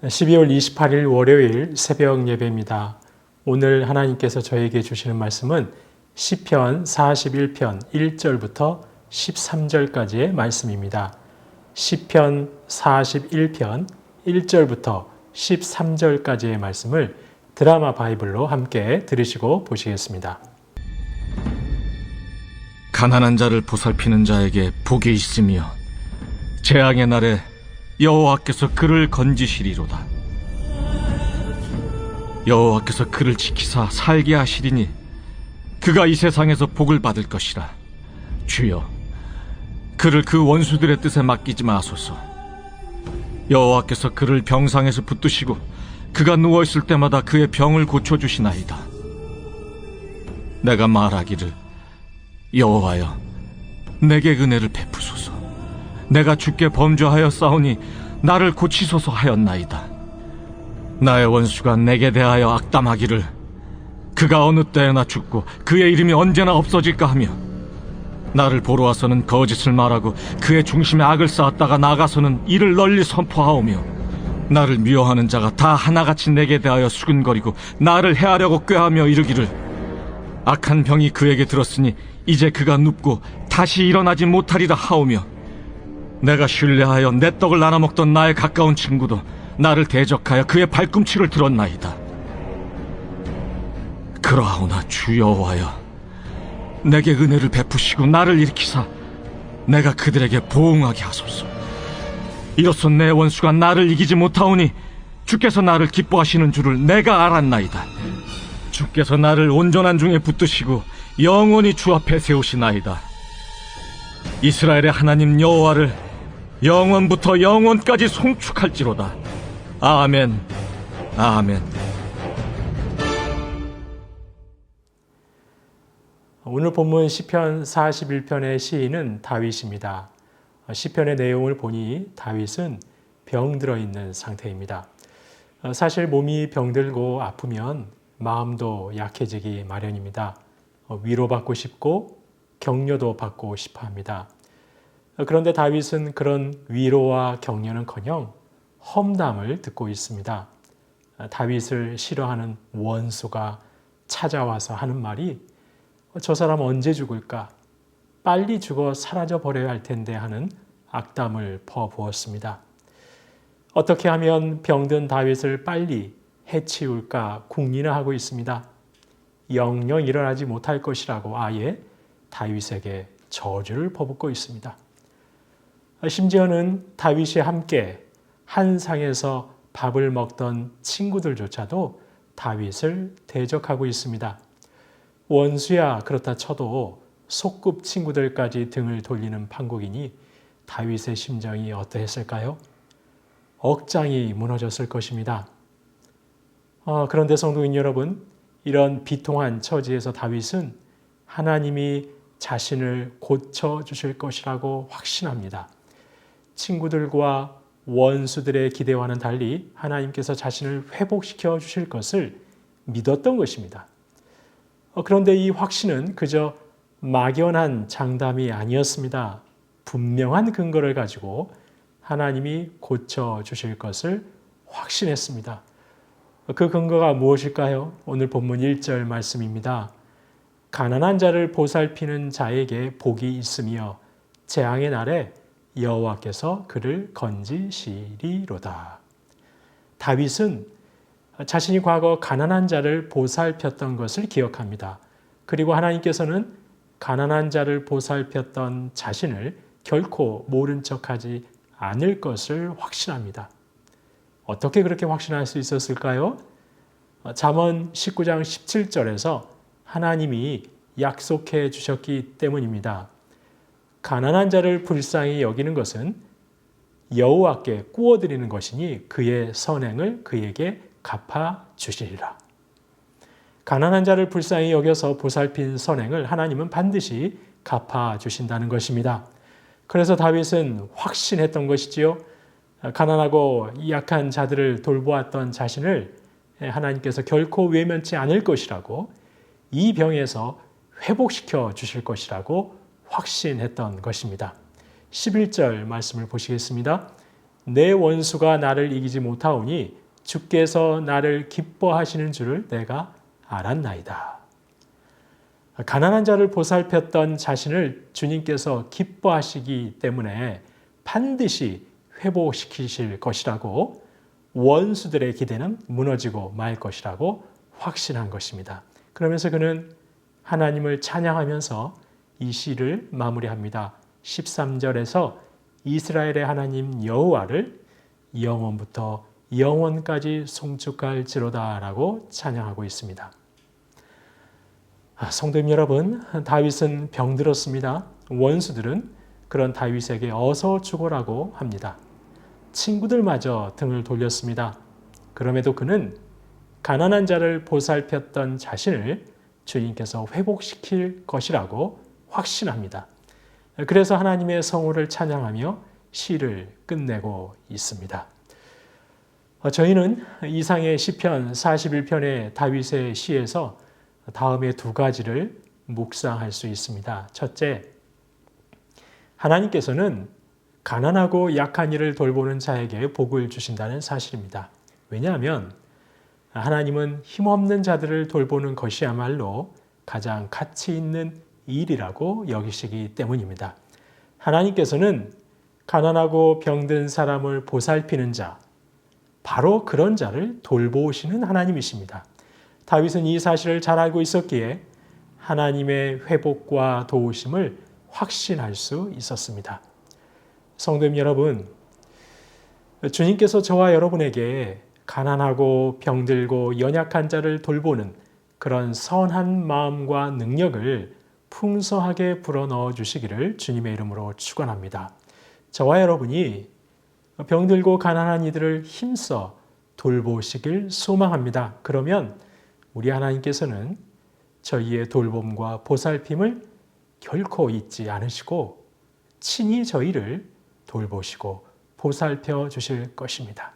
12월 28일 월요일 새벽 예배입니다. 오늘 하나님께서 저에게 주시는 말씀은 시편 41편 1절부터 13절까지의 말씀입니다. 시편 41편 1절부터 13절까지의 말씀을 드라마 바이블로 함께 들으시고 보시겠습니다. 가난한 자를 보살피는 자에게 복이 있으며 재앙의 날에 여호와께서 그를 건지시리로다. 여호와께서 그를 지키사 살게 하시리니 그가 이 세상에서 복을 받을 것이라. 주여, 그를 그 원수들의 뜻에 맡기지 마소서. 여호와께서 그를 병상에서 붙드시고 그가 누워있을 때마다 그의 병을 고쳐주시나이다. 내가 말하기를, 여호와여, 내게 은혜를 베푸소서. 내가 주께 범죄하여 싸우니 나를 고치소서 하였나이다. 나의 원수가 내게 대하여 악담하기를, 그가 어느 때에나 죽고 그의 이름이 언제나 없어질까 하며, 나를 보러 와서는 거짓을 말하고 그의 중심에 악을 쌓았다가 나가서는 이를 널리 선포하오며, 나를 미워하는 자가 다 하나같이 내게 대하여 수근거리고 나를 해하려고 꾀하며 이르기를, 악한 병이 그에게 들었으니 이제 그가 눕고 다시 일어나지 못하리라 하오며, 내가 신뢰하여 내 떡을 나눠 먹던 나의 가까운 친구도 나를 대적하여 그의 발꿈치를 들었나이다. 그러하오나 주 여호와여, 내게 은혜를 베푸시고 나를 일으키사 내가 그들에게 보응하게 하소서. 이로써 내 원수가 나를 이기지 못하오니 주께서 나를 기뻐하시는 줄을 내가 알았나이다. 주께서 나를 온전한 중에 붙드시고 영원히 주 앞에 세우시나이다. 이스라엘의 하나님 여호와를 영원부터 영원까지 송축할지로다. 아멘, 아멘. 오늘 본문 시편 41편의 시인은 다윗입니다. 시편의 내용을 보니 다윗은 병들어 있는 상태입니다. 사실 몸이 병들고 아프면 마음도 약해지기 마련입니다. 위로받고 싶고 격려도 받고 싶어 합니다. 그런데 다윗은 그런 위로와 격려는커녕 험담을 듣고 있습니다. 다윗을 싫어하는 원수가 찾아와서 하는 말이, 저 사람 언제 죽을까? 빨리 죽어 사라져 버려야 할 텐데 하는 악담을 퍼부었습니다. 어떻게 하면 병든 다윗을 빨리 해치울까 궁리나 하고 있습니다. 영영 일어나지 못할 것이라고 아예 다윗에게 저주를 퍼붓고 있습니다. 심지어는 다윗이 함께 한 상에서 밥을 먹던 친구들조차도 다윗을 대적하고 있습니다. 원수야 그렇다 쳐도 소꿉 친구들까지 등을 돌리는 판국이니 다윗의 심정이 어떠했을까요? 억장이 무너졌을 것입니다. 그런데 성도인 여러분, 이런 비통한 처지에서 다윗은 하나님이 자신을 고쳐주실 것이라고 확신합니다. 친구들과 원수들의 기대와는 달리 하나님께서 자신을 회복시켜 주실 것을 믿었던 것입니다. 그런데 이 확신은 그저 막연한 장담이 아니었습니다. 분명한 근거를 가지고 하나님이 고쳐주실 것을 확신했습니다. 그 근거가 무엇일까요? 오늘 본문 1절 말씀입니다. 가난한 자를 보살피는 자에게 복이 있으며 재앙의 날에 여호와께서 그를 건지시리로다. 다윗은 자신이 과거 가난한 자를 보살폈던 것을 기억합니다. 그리고 하나님께서는 가난한 자를 보살폈던 자신을 결코 모른 척하지 않을 것을 확신합니다. 어떻게 그렇게 확신할 수 있었을까요? 잠언 19장 17절에서 하나님이 약속해 주셨기 때문입니다. 가난한 자를 불쌍히 여기는 것은 여호와께 꾸어드리는 것이니 그의 선행을 그에게 갚아주시리라. 가난한 자를 불쌍히 여겨서 보살핀 선행을 하나님은 반드시 갚아주신다는 것입니다. 그래서 다윗은 확신했던 것이지요. 가난하고 약한 자들을 돌보았던 자신을 하나님께서 결코 외면치 않을 것이라고, 이 병에서 회복시켜 주실 것이라고 확신했던 것입니다. 11절 말씀을 보시겠습니다. 내 원수가 나를 이기지 못하오니 주께서 나를 기뻐하시는 줄을 내가 알았나이다. 가난한 자를 보살폈던 자신을 주님께서 기뻐하시기 때문에 반드시 회복시키실 것이라고, 원수들의 기대는 무너지고 말 것이라고 확신한 것입니다. 그러면서 그는 하나님을 찬양하면서 이 시를 마무리합니다. 13절에서 이스라엘의 하나님 여호와를 영원부터 영원까지 송축할지로다 라고 찬양하고 있습니다. 성도님 여러분, 다윗은 병들었습니다. 원수들은 그런 다윗에게 어서 죽어라고 합니다. 친구들마저 등을 돌렸습니다. 그럼에도 그는 가난한 자를 보살폈던 자신을 주님께서 회복시킬 것이라고 확신합니다. 그래서 하나님의 성호를 찬양하며 시를 끝내고 있습니다. 저희는 이상의 시편 41편의 다윗의 시에서 다음의 두 가지를 묵상할 수 있습니다. 첫째, 하나님께서는 가난하고 약한 이를 돌보는 자에게 복을 주신다는 사실입니다. 왜냐하면 하나님은 힘없는 자들을 돌보는 것이야말로 가장 가치 있는 일이라고 여기시기 때문입니다. 하나님께서는 가난하고 병든 사람을 보살피는 자, 바로 그런 자를 돌보시는 하나님이십니다. 다윗은 이 사실을 잘 알고 있었기에 하나님의 회복과 도우심을 확신할 수 있었습니다. 성도님 여러분, 주님께서 저와 여러분에게 가난하고 병들고 연약한 자를 돌보는 그런 선한 마음과 능력을 풍성하게 불어넣어 주시기를 주님의 이름으로 축원합니다. 저와 여러분이 병들고 가난한 이들을 힘써 돌보시길 소망합니다. 그러면 우리 하나님께서는 저희의 돌봄과 보살핌을 결코 잊지 않으시고 친히 저희를 돌보시고 보살펴 주실 것입니다.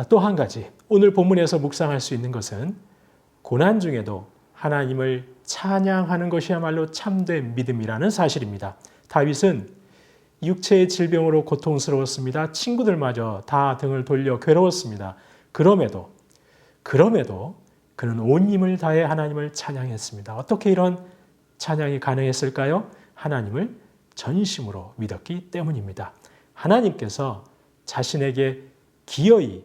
또 한 가지, 오늘 본문에서 묵상할 수 있는 것은 고난 중에도 하나님을 찬양하는 것이야말로 참된 믿음이라는 사실입니다. 다윗은 육체의 질병으로 고통스러웠습니다. 친구들마저 다 등을 돌려 괴로웠습니다. 그럼에도 그는 온 힘을 다해 하나님을 찬양했습니다. 어떻게 이런 찬양이 가능했을까요? 하나님을 전심으로 믿었기 때문입니다. 하나님께서 자신에게 기어이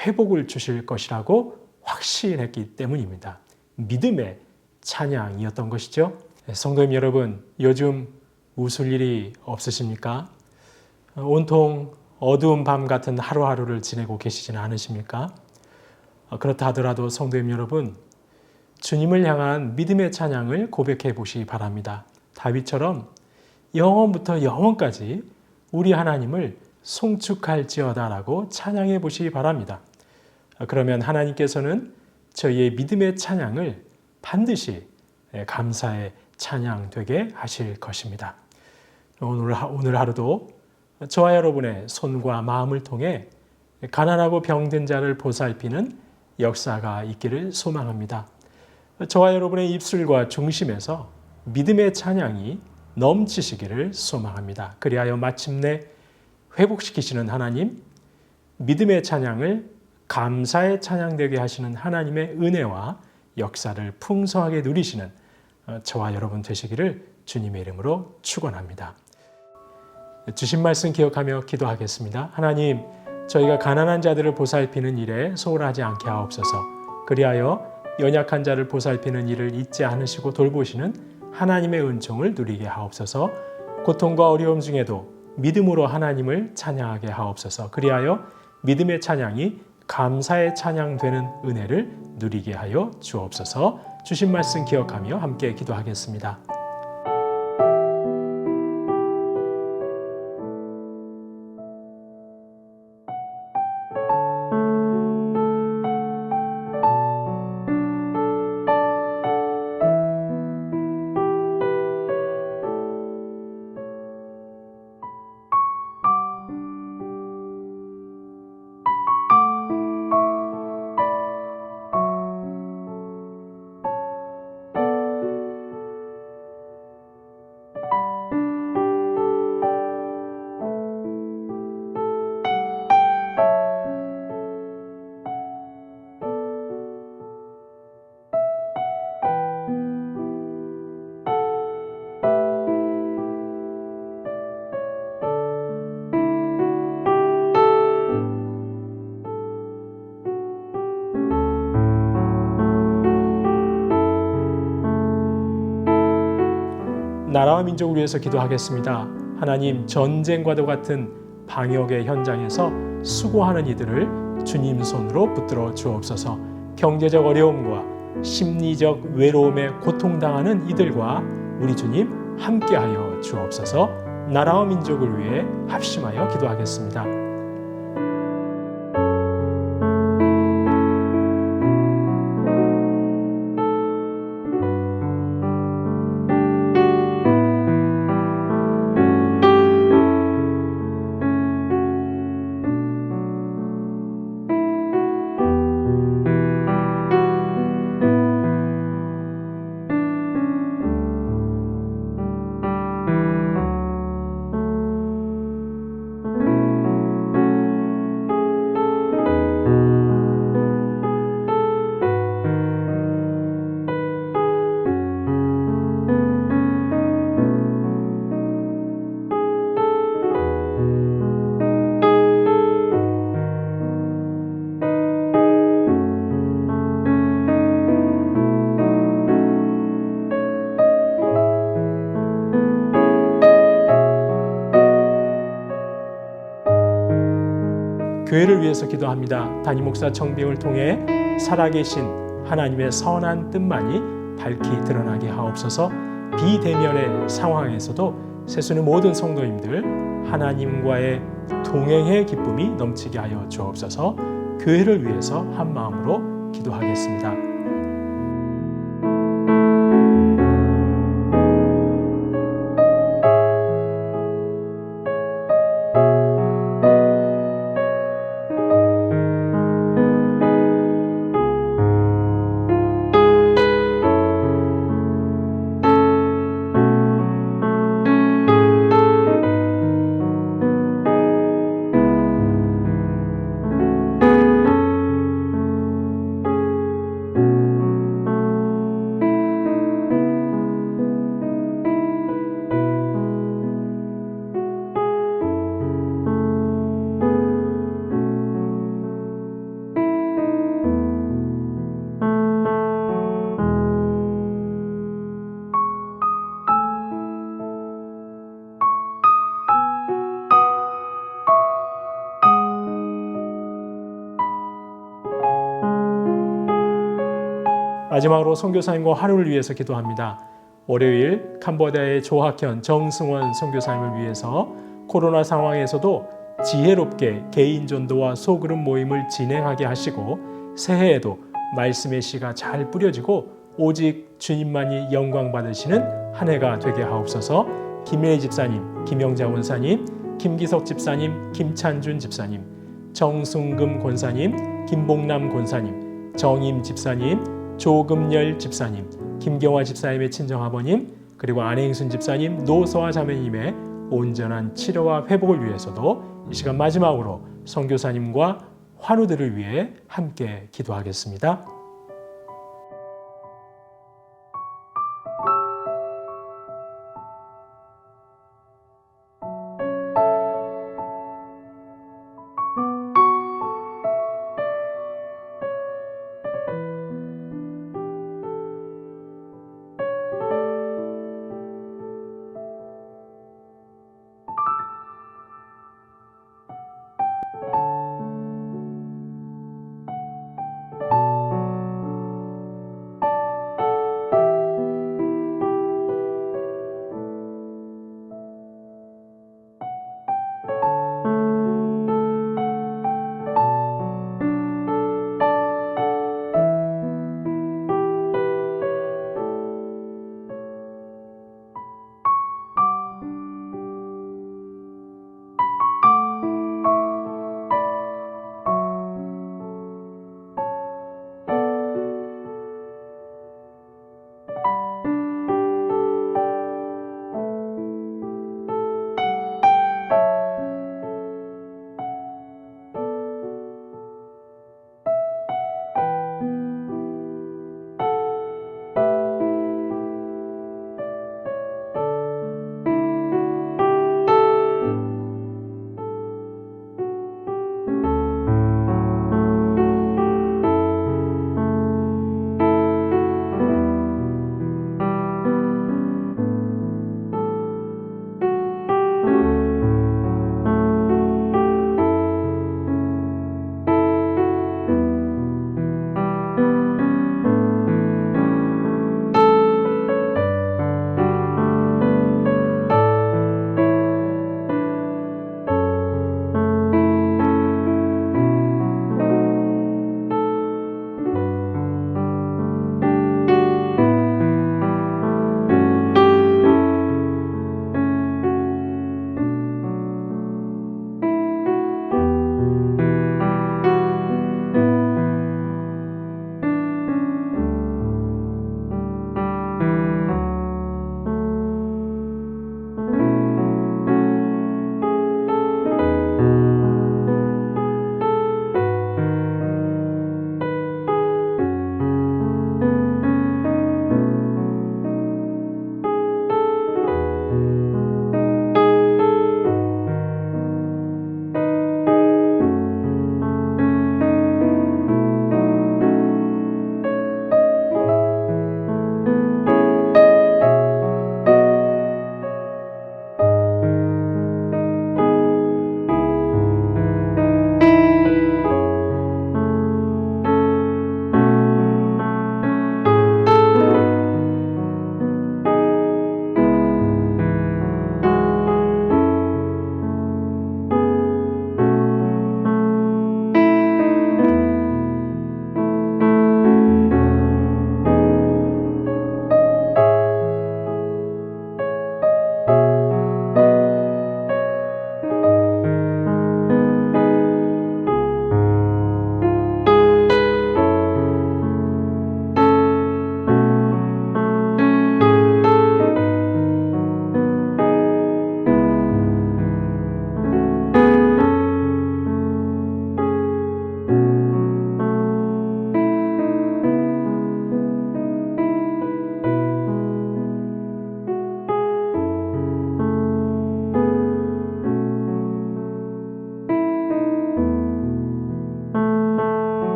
회복을 주실 것이라고 확신했기 때문입니다. 믿음의 찬양이었던 것이죠. 성도님 여러분, 요즘 웃을 일이 없으십니까? 온통 어두운 밤 같은 하루하루를 지내고 계시지는 않으십니까? 그렇다 하더라도 성도님 여러분, 주님을 향한 믿음의 찬양을 고백해 보시기 바랍니다. 다윗처럼 영원부터 영원까지 우리 하나님을 송축할지어다라고 찬양해 보시기 바랍니다. 그러면 하나님께서는 저희의 믿음의 찬양을 반드시 감사의 찬양 되게 하실 것입니다. 오늘 하루도 저와 여러분의 손과 마음을 통해 가난하고 병든 자를 보살피는 역사가 있기를 소망합니다. 저와 여러분의 입술과 중심에서 믿음의 찬양이 넘치시기를 소망합니다. 그리하여 마침내 회복시키시는 하나님, 믿음의 찬양을 감사의 찬양되게 하시는 하나님의 은혜와 역사를 풍성하게 누리시는 저와 여러분 되시기를 주님의 이름으로 축원합니다. 주신 말씀 기억하며 기도하겠습니다. 하나님, 저희가 가난한 자들을 보살피는 일에 소홀하지 않게 하옵소서. 그리하여 연약한 자를 보살피는 일을 잊지 않으시고 돌보시는 하나님의 은총을 누리게 하옵소서. 고통과 어려움 중에도 믿음으로 하나님을 찬양하게 하옵소서. 그리하여 믿음의 찬양이 감사의 찬양되는 은혜를 누리게 하여 주옵소서. 주신 말씀 기억하며 함께 기도하겠습니다. 나라와 민족을 위해서 기도하겠습니다. 하나님, 전쟁과도 같은 방역의 현장에서 수고하는 이들을 주님 손으로 붙들어 주옵소서. 경제적 어려움과 심리적 외로움에 고통당하는 이들과 우리 주님 함께하여 주옵소서. 나라와 민족을 위해 합심하여 기도하겠습니다. 교회를 위해서 기도합니다. 담임 목사 청빙을 통해 살아계신 하나님의 선한 뜻만이 밝히 드러나게 하옵소서. 비대면의 상황에서도 세수는 모든 성도님들 하나님과의 동행의 기쁨이 넘치게 하여 주옵소서. 교회를 위해서 한 마음으로 기도하겠습니다. 마지막으로 선교사님과 하루를 위해서 기도합니다. 월요일 캄보디아의 조학현, 정승원 선교사님을 위해서 코로나 상황에서도 지혜롭게 개인 전도와 소그룹 모임을 진행하게 하시고 새해에도 말씀의 씨가 잘 뿌려지고 오직 주님만이 영광 받으시는 한 해가 되게 하옵소서. 김일혜 집사님, 김영자 원사님, 김기석 집사님, 김찬준 집사님, 정승금 권사님, 김봉남 권사님, 정임 집사님, 조금열 집사님, 김경화 집사님의 친정아버님, 그리고 안행순 집사님, 노서아 자매님의 온전한 치료와 회복을 위해서도 이 시간 마지막으로 선교사님과 환우들을 위해 함께 기도하겠습니다.